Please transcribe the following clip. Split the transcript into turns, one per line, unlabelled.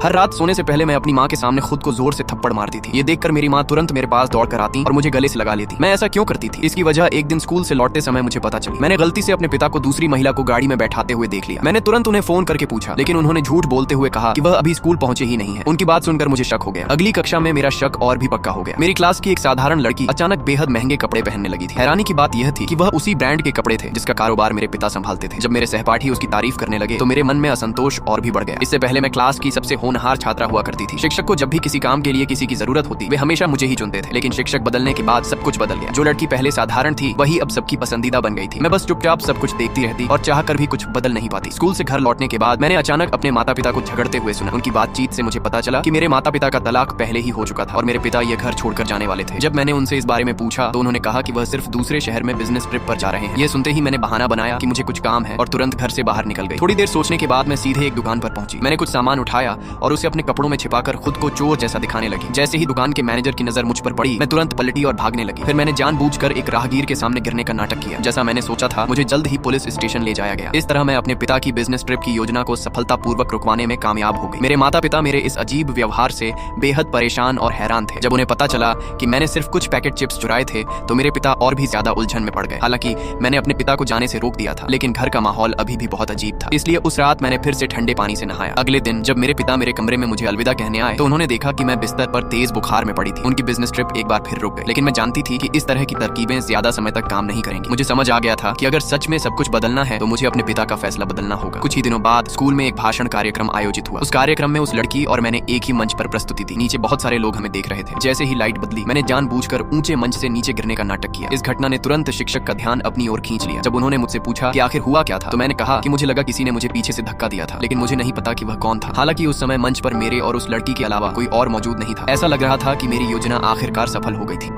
हर रात सोने से पहले मैं अपनी माँ के सामने खुद को जोर से थप्पड़ मारती थी। ये देखकर मेरी माँ तुरंत मेरे पास दौड़ कर आती और मुझे गले से लगा लेती। मैं ऐसा क्यों करती थी, इसकी वजह एक दिन स्कूल से लौटते समय मुझे पता चली। मैंने गलती से अपने पिता को दूसरी महिला को गाड़ी में बैठाते हुए देख लिया। मैंने तुरंत उन्हें फोन करके पूछा, लेकिन उन्होंने झूठ बोलते हुए कहा कि वह अभी स्कूल पहुंचे ही नहीं है। उनकी बात सुनकर मुझे शक हो गया। अगली कक्षा में मेरा शक और भी पक्का हो गया। मेरी क्लास की एक साधारण लड़की अचानक बेहद महंगे कपड़े पहनने लगी थी। हैरानी की बात यह थी कि वह उसी ब्रांड के कपड़े थे जिसका कारोबार मेरे पिता संभालते थे। जब मेरे सहपाठी उसकी तारीफ करने लगे तो मेरे मन में असंतोष और भी बढ़ गया। इससे पहले मैं क्लास की सबसे होनहार छात्रा हुआ करती थी। शिक्षक को जब भी किसी काम के लिए किसी की जरूरत होती वे हमेशा मुझे ही चुनते थे। लेकिन शिक्षक बदलने के बाद सब कुछ बदल गया। जो लड़की पहले साधारण थी वही अब सबकी पसंदीदा बन गई थी। मैं बस चुपचाप सब कुछ देखती रहती और चाहकर भी कुछ बदल नहीं पाती। स्कूल से घर लौटने के बाद मैंने अचानक अपने माता पिता को झगड़ते हुए सुना। उनकी बातचीत से मुझे पता चला कि मेरे माता पिता का तलाक पहले ही हो चुका था और मेरे पिता ये घर छोड़कर जाने वाले थे। जब मैंने उनसे इस बारे में पूछा तो उन्होंने कहा कि वह सिर्फ दूसरे शहर में बिजनेस ट्रिप पर जा रहे हैं। ये सुनते ही मैंने बहाना बनाया कि मुझे कुछ काम है और तुरंत घर से बाहर निकल गई। थोड़ी देर सोचने के बाद मैं सीधे एक दुकान पर पहुंची। मैंने कुछ सामान उठाया और उसे अपने कपड़ों में छिपाकर खुद को चोर जैसा दिखाने लगी। जैसे ही दुकान के मैनेजर की नजर मुझ पर पड़ी मैं तुरंत पलटी और भागने लगी। फिर मैंने जानबूझकर एक राहगीर के सामने गिरने का नाटक किया। जैसा मैंने सोचा था मुझे जल्द ही पुलिस स्टेशन ले जाया गया। इस तरह मैं अपने पिता की बिजनेस ट्रिप की योजना को सफलतापूर्वक रुकवाने में कामयाब हो गई। मेरे माता पिता मेरे इस अजीब व्यवहार से बेहद परेशान और हैरान थे। जब उन्हें पता चला कि मैंने सिर्फ कुछ पैकेट चिप्स चुराए थे तो मेरे पिता और भी ज्यादा उलझन में पड़ गए। हालांकि मैंने अपने पिता को जाने से रोक दिया था, लेकिन घर का माहौल अभी भी बहुत अजीब था। इसलिए उस रात मैंने फिर से ठंडे पानी से नहाया। अगले दिन जब मेरे पिता मेरे कमरे में मुझे अलविदा कहने आए तो उन्होंने देखा कि मैं बिस्तर पर तेज बुखार में पड़ी थी। उनकी बिजनेस ट्रिप एक बार फिर रुक गई, लेकिन मैं जानती थी कि इस तरह की तरकीबें ज्यादा समय तक काम नहीं करेंगी। मुझे समझ आ गया था कि अगर सच में सब कुछ बदलना है तो मुझे अपने पिता का फैसला बदलना होगा। कुछ ही दिनों बाद स्कूल में एक भाषण कार्यक्रम आयोजित हुआ। उस कार्यक्रम में उस लड़की और मैंने एक ही मंच पर प्रस्तुति दी। नीचे बहुत सारे लोग हमें देख रहे थे। जैसे ही लाइट बदली मैंने जानबूझकर ऊंचे मंच से नीचे गिरने का नाटक किया। इस घटना ने तुरंत शिक्षक का ध्यान अपनी ओर खींच लिया। जब उन्होंने मुझसे पूछा कि आखिर हुआ क्या था तो मैंने कहा कि मुझे लगा किसी ने मुझे पीछे से धक्का दिया था, लेकिन मुझे नहीं पता कि वह कौन था। हालांकि उस समय मंच पर मेरे और उस लड़की के अलावा कोई और मौजूद नहीं था। ऐसा लग रहा था कि मेरी योजना आखिरकार सफल हो गई थी।